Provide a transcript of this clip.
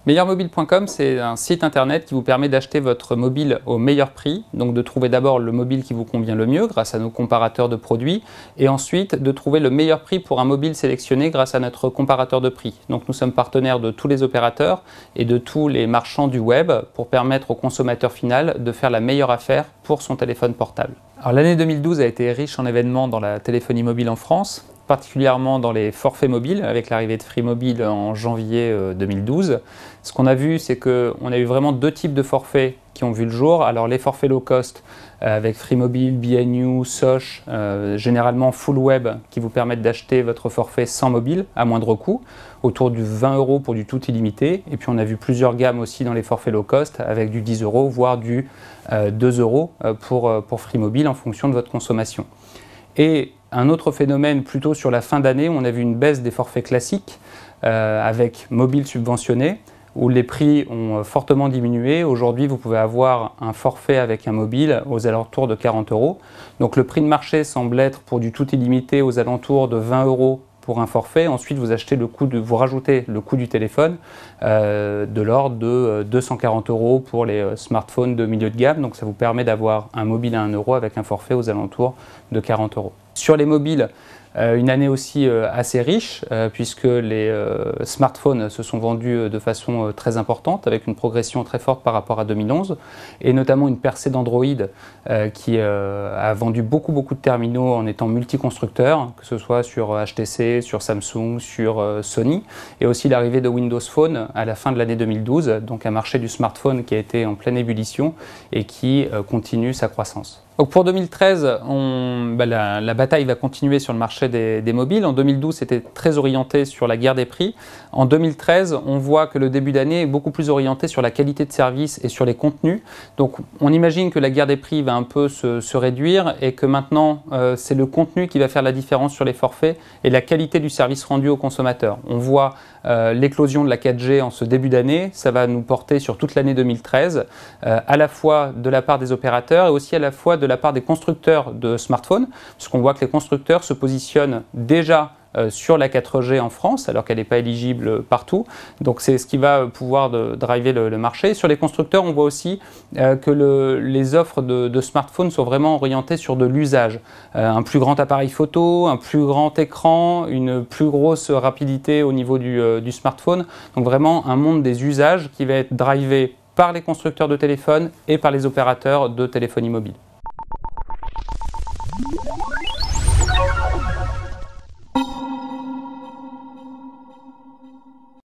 Meilleurmobile.com, c'est un site internet qui vous permet d'acheter votre mobile au meilleur prix, donc de trouver d'abord le mobile qui vous convient le mieux grâce à nos comparateurs de produits, et ensuite de trouver le meilleur prix pour un mobile sélectionné grâce à notre comparateur de prix. Donc nous sommes partenaires de tous les opérateurs et de tous les marchands du web pour permettre au consommateur final de faire la meilleure affaire pour son téléphone portable. Alors l'année 2012 a été riche en événements dans la téléphonie mobile en France, particulièrement dans les forfaits mobiles, avec l'arrivée de Free Mobile en janvier 2012. Ce qu'on a vu, c'est qu'on a eu vraiment deux types de forfaits qui ont vu le jour. Alors les forfaits low cost, avec Free Mobile, BNU, Soch, généralement full web, qui vous permettent d'acheter votre forfait sans mobile, à moindre coût, autour du 20 € pour du tout illimité. Et puis on a vu plusieurs gammes aussi dans les forfaits low cost, avec du 10 €, voire du 2 € pour Free Mobile en fonction de votre consommation. Et un autre phénomène plutôt sur la fin d'année, on a vu une baisse des forfaits classiques avec mobile subventionné, où les prix ont fortement diminué. Aujourd'hui, vous pouvez avoir un forfait avec un mobile aux alentours de 40 €. Donc le prix de marché semble être pour du tout illimité aux alentours de 20 € pour un forfait. Ensuite, vous rajoutez le coût du téléphone de l'ordre de 240 € pour les smartphones de milieu de gamme. Donc ça vous permet d'avoir un mobile à 1 € avec un forfait aux alentours de 40 €. Sur les mobiles, une année aussi assez riche puisque les smartphones se sont vendus de façon très importante avec une progression très forte par rapport à 2011 et notamment une percée d'Android qui a vendu beaucoup de terminaux en étant multi-constructeur, que ce soit sur HTC, sur Samsung, sur Sony, et aussi l'arrivée de Windows Phone à la fin de l'année 2012, donc un marché du smartphone qui a été en pleine ébullition et qui continue sa croissance. Donc pour 2013, la bataille va continuer sur le marché des mobiles. En 2012, c'était très orienté sur la guerre des prix. En 2013, on voit que le début d'année est beaucoup plus orienté sur la qualité de service et sur les contenus. Donc on imagine que la guerre des prix va un peu se réduire et que maintenant, c'est le contenu qui va faire la différence sur les forfaits et la qualité du service rendu aux consommateurs. On voit l'éclosion de la 4G en ce début d'année. Ça va nous porter sur toute l'année 2013, à la fois de la part des opérateurs et aussi à la fois de la part des constructeurs de smartphones, puisqu'on voit que les constructeurs se positionnent déjà sur la 4G en France, alors qu'elle n'est pas éligible partout. Donc c'est ce qui va pouvoir driver le marché. Sur les constructeurs, on voit aussi que les offres de smartphones sont vraiment orientées sur de l'usage. Un plus grand appareil photo, un plus grand écran, une plus grosse rapidité au niveau du smartphone. Donc vraiment un monde des usages qui va être drivé par les constructeurs de téléphones et par les opérateurs de téléphonie mobile.